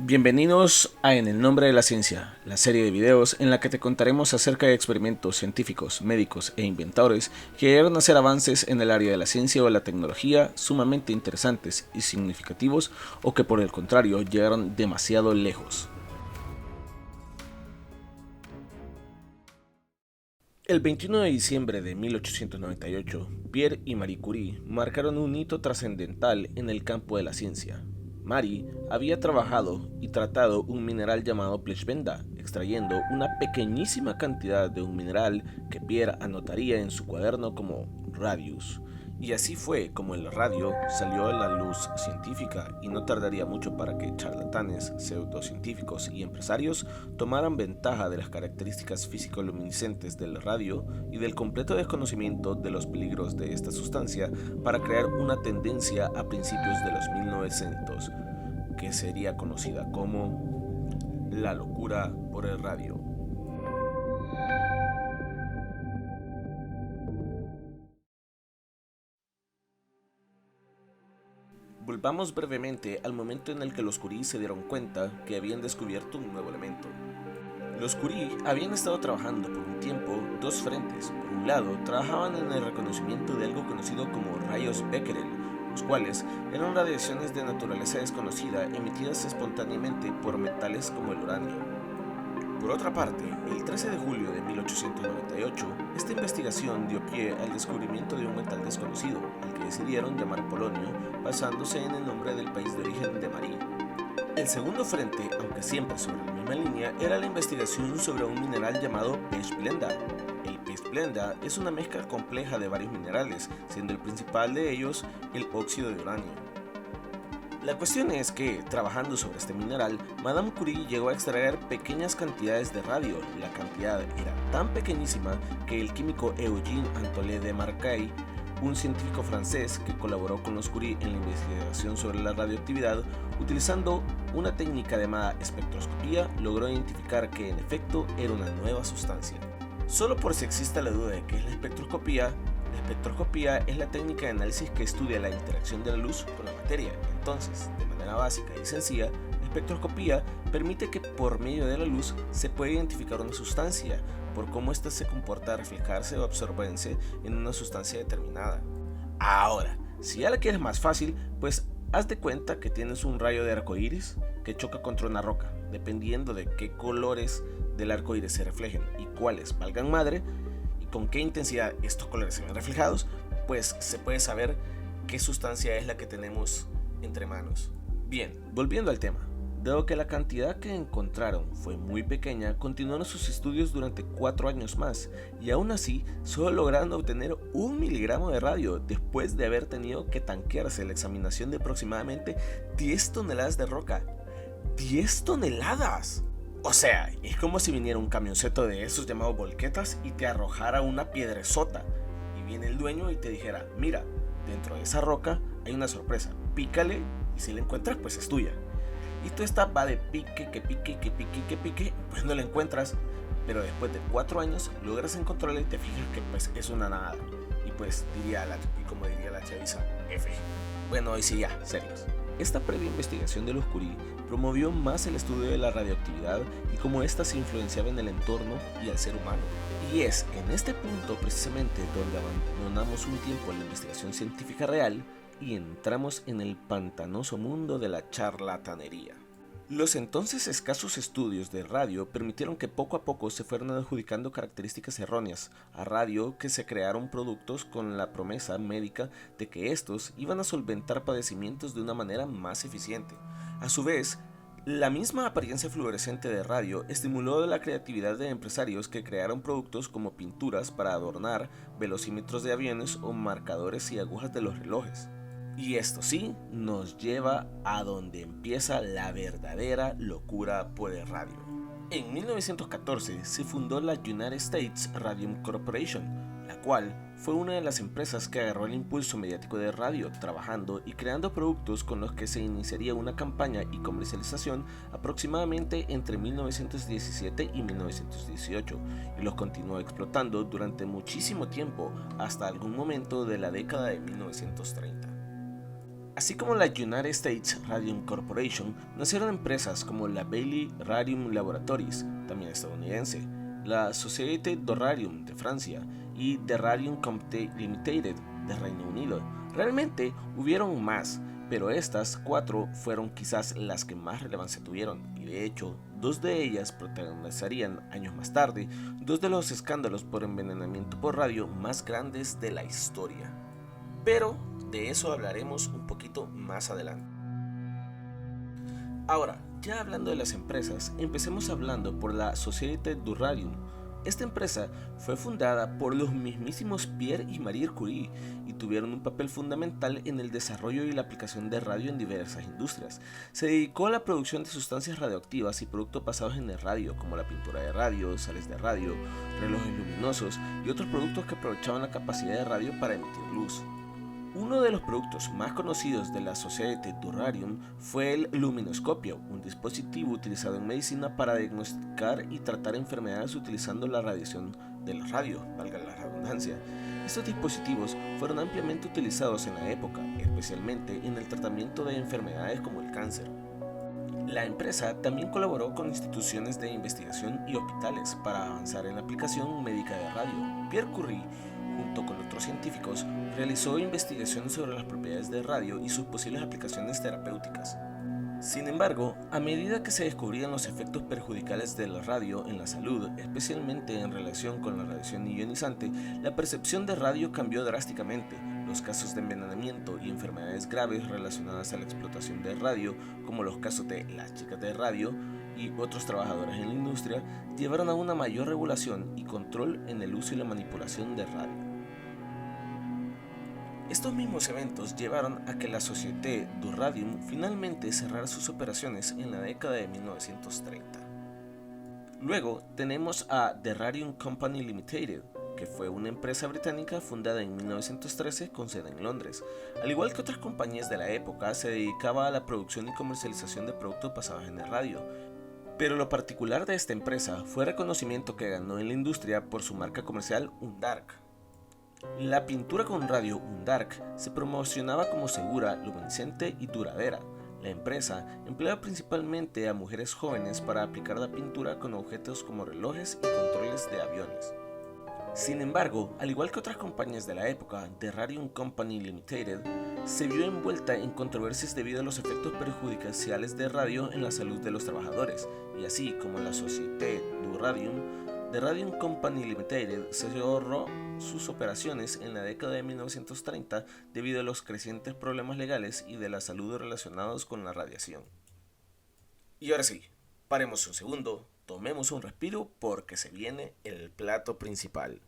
Bienvenidos a En el Nombre de la Ciencia, la serie de videos en la que te contaremos acerca de experimentos científicos, médicos e inventores que llegaron a hacer avances en el área de la ciencia o la tecnología sumamente interesantes y significativos, o que por el contrario llegaron demasiado lejos. El 21 de diciembre de 1898, Pierre y Marie Curie marcaron un hito trascendental en el campo de la ciencia. Marie había trabajado y tratado un mineral llamado pechblenda, extrayendo una pequeñísima cantidad de un mineral que Pierre anotaría en su cuaderno como radius. Y así fue como el radio salió a la luz científica, y no tardaría mucho para que charlatanes, pseudocientíficos y empresarios tomaran ventaja de las características físico-luminiscentes del radio y del completo desconocimiento de los peligros de esta sustancia para crear una tendencia a principios de los 1900 que sería conocida como la locura por el radio. Volvamos brevemente al momento en el que los Curie se dieron cuenta que habían descubierto un nuevo elemento. Los Curie habían estado trabajando por un tiempo dos frentes. Por un lado, trabajaban en el reconocimiento de algo conocido como rayos Becquerel, los cuales eran radiaciones de naturaleza desconocida emitidas espontáneamente por metales como el uranio. Por otra parte, el 13 de julio de 1898, esta investigación dio pie al descubrimiento de un metal desconocido, al que decidieron llamar polonio, basándose en el nombre del país de origen de Marie. El segundo frente, aunque siempre sobre la misma línea, era la investigación sobre un mineral llamado pechblenda. El pechblenda es una mezcla compleja de varios minerales, siendo el principal de ellos el óxido de uranio. La cuestión es que, trabajando sobre este mineral, Madame Curie llegó a extraer pequeñas cantidades de radio. La cantidad era tan pequeñísima que el químico Eugène Antoine de Marcaille, un científico francés que colaboró con los Curie en la investigación sobre la radioactividad, utilizando una técnica llamada espectroscopía, logró identificar que en efecto era una nueva sustancia. Solo por si existe la duda de qué es la espectroscopía es la técnica de análisis que estudia la interacción de la luz con la materia. Entonces, de manera básica y sencilla, la espectroscopía permite que por medio de la luz se pueda identificar una sustancia por cómo ésta se comporta al reflejarse o absorberse en una sustancia determinada. Ahora, si ya la quieres más fácil, pues haz de cuenta que tienes un rayo de arco iris que choca contra una roca. Dependiendo de qué colores del arco iris se reflejen y cuáles valgan madre, con qué intensidad estos colores se ven reflejados, pues se puede saber qué sustancia es la que tenemos entre manos. Bien, volviendo al tema. Dado que la cantidad que encontraron fue muy pequeña, continuaron sus estudios durante 4 años más, y aún así solo lograron obtener 1 miligramo de radio después de haber tenido que tanquearse la examinación de aproximadamente 10 toneladas de roca. ¡10 toneladas! O sea, es como si viniera un camionceto de esos llamados volquetas y te arrojara una piedresota, y viene el dueño y te dijera: mira, dentro de esa roca hay una sorpresa, pícale y si la encuentras pues es tuya. Y tú esta va de pique, que pique, que pique, que pique, pues no la encuentras, pero después de 4 años logras encontrarla y te fijas que pues es una nada. Y pues como diría la chaviza, F. Bueno, hoy sí ya, serios. Esta previa investigación de los Curie promovió más el estudio de la radioactividad y cómo ésta se influenciaba en el entorno y al ser humano. Y es en este punto precisamente donde abandonamos un tiempo la investigación científica real y entramos en el pantanoso mundo de la charlatanería. Los entonces escasos estudios de radio permitieron que poco a poco se fueran adjudicando características erróneas a radio, que se crearon productos con la promesa médica de que estos iban a solventar padecimientos de una manera más eficiente. A su vez, la misma apariencia fluorescente de radio estimuló la creatividad de empresarios que crearon productos como pinturas para adornar velocímetros de aviones o marcadores y agujas de los relojes. Y esto sí nos lleva a donde empieza la verdadera locura por el radio. En 1914 se fundó la United States Radium Corporation, la cual fue una de las empresas que agarró el impulso mediático de radio, trabajando y creando productos con los que se iniciaría una campaña y comercialización aproximadamente entre 1917 y 1918, y los continuó explotando durante muchísimo tiempo hasta algún momento de la década de 1930. Así como la United States Radium Corporation, nacieron empresas como la Bailey Radium Laboratories, también estadounidense, la Société du Radium de Francia y The Radium Company Limited de Reino Unido. Realmente hubieron más, pero estas 4 fueron quizás las que más relevancia tuvieron, y de hecho, 2 de ellas protagonizarían años más tarde 2 de los escándalos por envenenamiento por radio más grandes de la historia. Pero de eso hablaremos un poquito más adelante. Ahora, ya hablando de las empresas, empecemos hablando por la Société du Radium. Esta empresa fue fundada por los mismísimos Pierre y Marie Curie y tuvieron un papel fundamental en el desarrollo y la aplicación de radio en diversas industrias. Se dedicó a la producción de sustancias radioactivas y productos basados en el radio, como la pintura de radio, sales de radio, relojes luminosos y otros productos que aprovechaban la capacidad de radio para emitir luz. Uno de los productos más conocidos de la Société du Radium fue el luminoscopio, un dispositivo utilizado en medicina para diagnosticar y tratar enfermedades utilizando la radiación del radio, valga la redundancia. Estos dispositivos fueron ampliamente utilizados en la época, especialmente en el tratamiento de enfermedades como el cáncer. La empresa también colaboró con instituciones de investigación y hospitales para avanzar en la aplicación médica de radio. Pierre Curie, junto con otros científicos, realizó investigaciones sobre las propiedades de radio y sus posibles aplicaciones terapéuticas. Sin embargo, a medida que se descubrían los efectos perjudiciales de la radio en la salud, especialmente en relación con la radiación ionizante, la percepción de radio cambió drásticamente. Los casos de envenenamiento y enfermedades graves relacionadas a la explotación de radio, como los casos de las chicas de radio y otros trabajadores en la industria, llevaron a una mayor regulación y control en el uso y la manipulación de radio. Estos mismos eventos llevaron a que la Société du Radium finalmente cerrara sus operaciones en la década de 1930. Luego tenemos a The Radium Company Limited, que fue una empresa británica fundada en 1913 con sede en Londres. Al igual que otras compañías de la época, se dedicaba a la producción y comercialización de productos basados en el radio. Pero lo particular de esta empresa fue el reconocimiento que ganó en la industria por su marca comercial Undark. La pintura con radio Undark se promocionaba como segura, luminiscente y duradera. La empresa empleaba principalmente a mujeres jóvenes para aplicar la pintura con objetos como relojes y controles de aviones. Sin embargo, al igual que otras compañías de la época, The Radium Company Limited se vio envuelta en controversias debido a los efectos perjudiciales de radio en la salud de los trabajadores, y así como la Société du Radium, The Radium Company Limited cerró sus operaciones en la década de 1930 debido a los crecientes problemas legales y de la salud relacionados con la radiación. Y ahora sí, paremos un segundo, tomemos un respiro porque se viene el plato principal.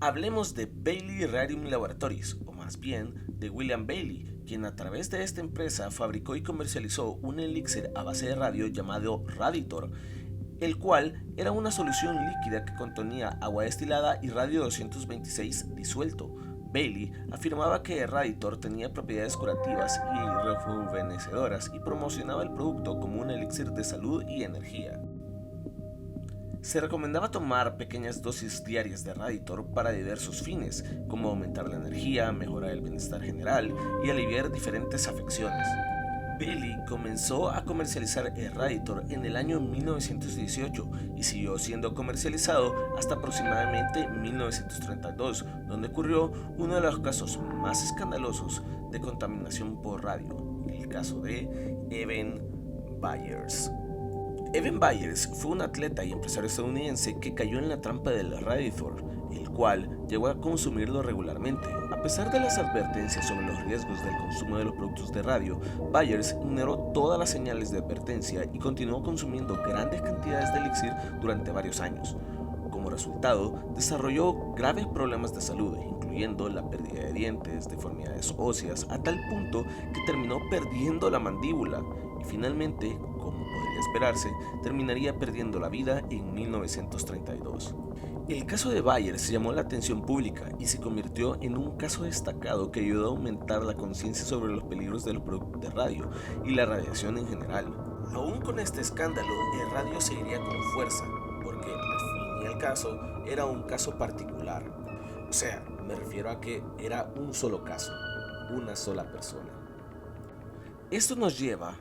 Hablemos de Bailey Radium Laboratories, o más bien de William Bailey, quien a través de esta empresa fabricó y comercializó un elixir a base de radio llamado Raditor, el cual era una solución líquida que contenía agua destilada y radio 226 disuelto. Bailey afirmaba que Raditor tenía propiedades curativas y rejuvenecedoras y promocionaba el producto como un elixir de salud y energía. Se recomendaba tomar pequeñas dosis diarias de Raditor para diversos fines, como aumentar la energía, mejorar el bienestar general y aliviar diferentes afecciones. Bailey comenzó a comercializar el Raditor en el año 1918 y siguió siendo comercializado hasta aproximadamente 1932, donde ocurrió uno de los casos más escandalosos de contaminación por radio, el caso de Evan Byers. Evan Byers fue un atleta y empresario estadounidense que cayó en la trampa del Raditor, el cual llegó a consumirlo regularmente. A pesar de las advertencias sobre los riesgos del consumo de los productos de radio, Byers ignoró todas las señales de advertencia y continuó consumiendo grandes cantidades de elixir durante varios años. Como resultado, desarrolló graves problemas de salud, incluyendo la pérdida de dientes, deformidades óseas, a tal punto que terminó perdiendo la mandíbula y finalmente, como podría esperarse, terminaría perdiendo la vida en 1932. El caso de Byers llamó la atención pública y se convirtió en un caso destacado que ayudó a aumentar la conciencia sobre los peligros de los productos de radio y la radiación en general. Aún con este escándalo, el radio seguiría con fuerza, porque al fin y al caso era un caso particular. O sea, me refiero a que era un solo caso, una sola persona. Esto nos lleva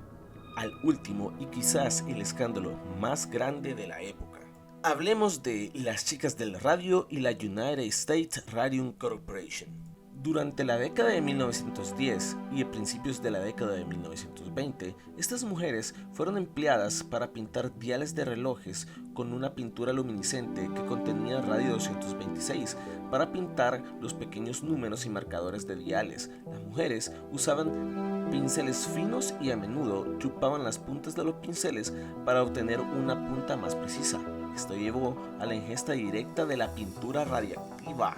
al último y quizás el escándalo más grande de la época. Hablemos de las chicas del radio y la United States Radio Corporation. Durante la década de 1910 y a principios de la década de 1920, estas mujeres fueron empleadas para pintar diales de relojes con una pintura luminiscente que contenía radio 226 para pintar los pequeños números y marcadores de diales. Las mujeres usaban pinceles finos y a menudo chupaban las puntas de los pinceles para obtener una punta más precisa. Esto llevó a la ingesta directa de la pintura radiactiva.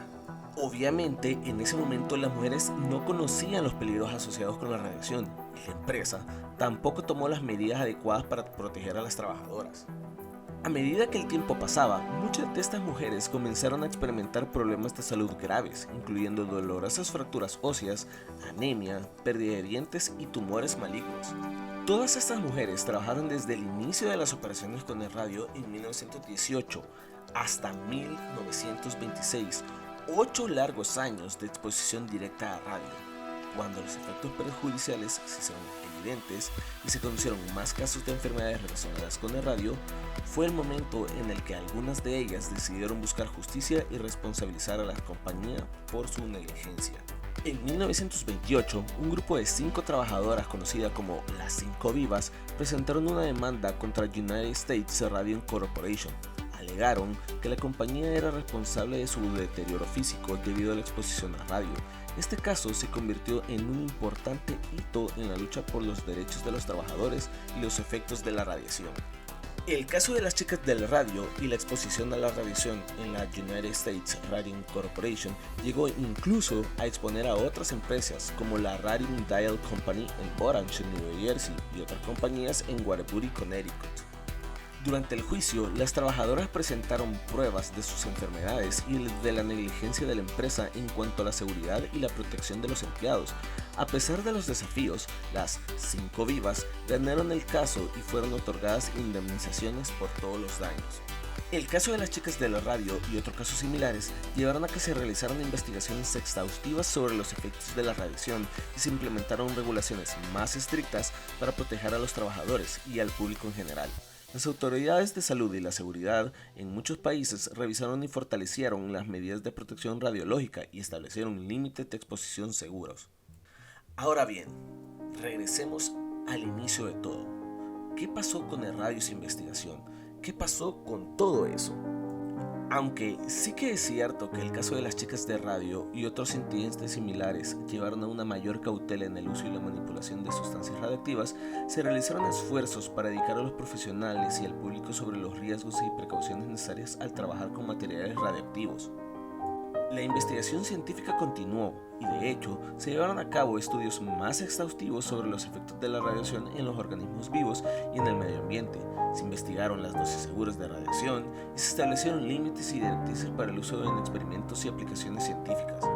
Obviamente, en ese momento las mujeres no conocían los peligros asociados con la radiación y la empresa tampoco tomó las medidas adecuadas para proteger a las trabajadoras. A medida que el tiempo pasaba, muchas de estas mujeres comenzaron a experimentar problemas de salud graves, incluyendo dolorosas fracturas óseas, anemia, pérdida de dientes y tumores malignos. Todas estas mujeres trabajaron desde el inicio de las operaciones con el radio en 1918 hasta 1926, 8 largos años de exposición directa a radio. Cuando los efectos perjudiciales se hicieron evidentes y se conocieron más casos de enfermedades relacionadas con el radio, fue el momento en el que algunas de ellas decidieron buscar justicia y responsabilizar a la compañía por su negligencia. En 1928, un grupo de 5 trabajadoras conocida como las 5 Vivas presentaron una demanda contra United States Radio Corporation. Alegaron que la compañía era responsable de su deterioro físico debido a la exposición a radio. Este caso se convirtió en un importante hito en la lucha por los derechos de los trabajadores y los efectos de la radiación. El caso de las chicas del radio y la exposición a la radiación en la United States Radio Corporation llegó incluso a exponer a otras empresas como la Radium Dial Company en Orange, New Jersey, y otras compañías en Waterbury, Connecticut. Durante el juicio, las trabajadoras presentaron pruebas de sus enfermedades y de la negligencia de la empresa en cuanto a la seguridad y la protección de los empleados. A pesar de los desafíos, las 5 Vivas ganaron el caso y fueron otorgadas indemnizaciones por todos los daños. El caso de las chicas de la radio y otros casos similares llevaron a que se realizaran investigaciones exhaustivas sobre los efectos de la radiación y se implementaron regulaciones más estrictas para proteger a los trabajadores y al público en general. Las autoridades de salud y la seguridad en muchos países revisaron y fortalecieron las medidas de protección radiológica y establecieron límites de exposición seguros. Ahora bien, regresemos al inicio de todo. ¿Qué pasó con el radio y su investigación? ¿Qué pasó con todo eso? Aunque sí que es cierto que el caso de las chicas de radio y otros incidentes similares llevaron a una mayor cautela en el uso y la manipulación de sustancias radiactivas, se realizaron esfuerzos para educar a los profesionales y al público sobre los riesgos y precauciones necesarias al trabajar con materiales radiactivos. La investigación científica continuó y de hecho se llevaron a cabo estudios más exhaustivos sobre los efectos de la radiación en los organismos vivos y en el medio ambiente. Se investigaron las dosis seguras de radiación y se establecieron límites y directrices para el uso en experimentos y aplicaciones científicas.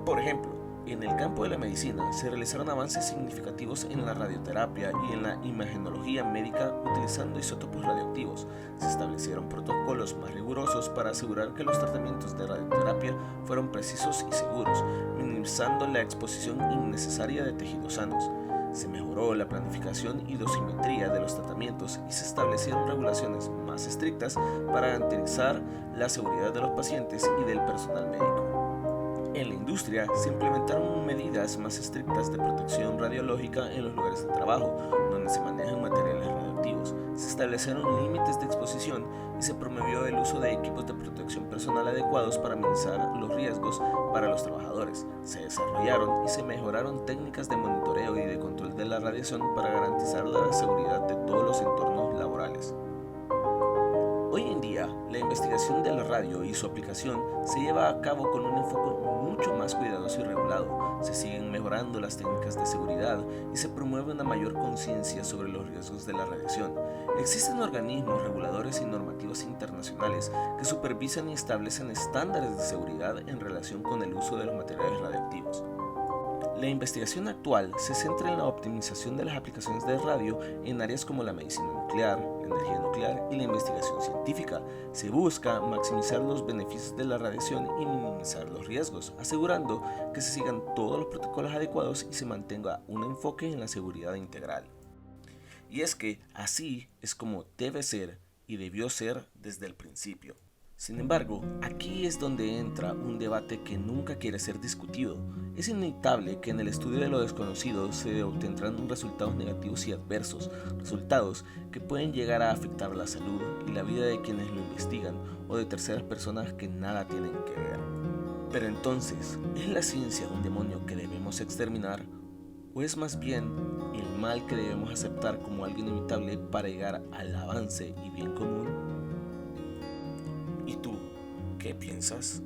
Por ejemplo, en el campo de la medicina se realizaron avances significativos en la radioterapia y en la imagenología médica utilizando isótopos radioactivos. Se establecieron protocolos más rigurosos para asegurar que los tratamientos de radioterapia fueron precisos y seguros, minimizando la exposición innecesaria de tejidos sanos. Se mejoró la planificación y dosimetría de los tratamientos y se establecieron regulaciones más estrictas para garantizar la seguridad de los pacientes y del personal médico. En la industria se implementaron medidas más estrictas de protección radiológica en los lugares de trabajo, donde se manejan materiales radioactivos. Se establecieron límites de exposición y se promovió el uso de equipos de protección personal adecuados para minimizar los riesgos para los trabajadores. Se desarrollaron y se mejoraron técnicas de monitoreo y de control de la radiación para garantizar la seguridad de todos los entornos laborales. Hoy en día, la investigación de la radio y su aplicación se lleva a cabo con un enfoque mucho más cuidadoso y regulado. Se siguen mejorando las técnicas de seguridad y se promueve una mayor conciencia sobre los riesgos de la radiación. Existen organismos reguladores y normativas internacionales que supervisan y establecen estándares de seguridad en relación con el uso de los materiales radiactivos. La investigación actual se centra en la optimización de las aplicaciones de radio en áreas como la medicina nuclear, la energía nuclear y la investigación científica. Se busca maximizar los beneficios de la radiación y minimizar los riesgos, asegurando que se sigan todos los protocolos adecuados y se mantenga un enfoque en la seguridad integral. Y es que así es como debe ser y debió ser desde el principio. Sin embargo, aquí es donde entra un debate que nunca quiere ser discutido. Es inevitable que en el estudio de lo desconocido se obtendrán resultados negativos y adversos, resultados que pueden llegar a afectar la salud y la vida de quienes lo investigan o de terceras personas que nada tienen que ver. Pero entonces, ¿es la ciencia un demonio que debemos exterminar? ¿O es más bien el mal que debemos aceptar como algo inevitable para llegar al avance y bien común? ¿Y tú, qué piensas?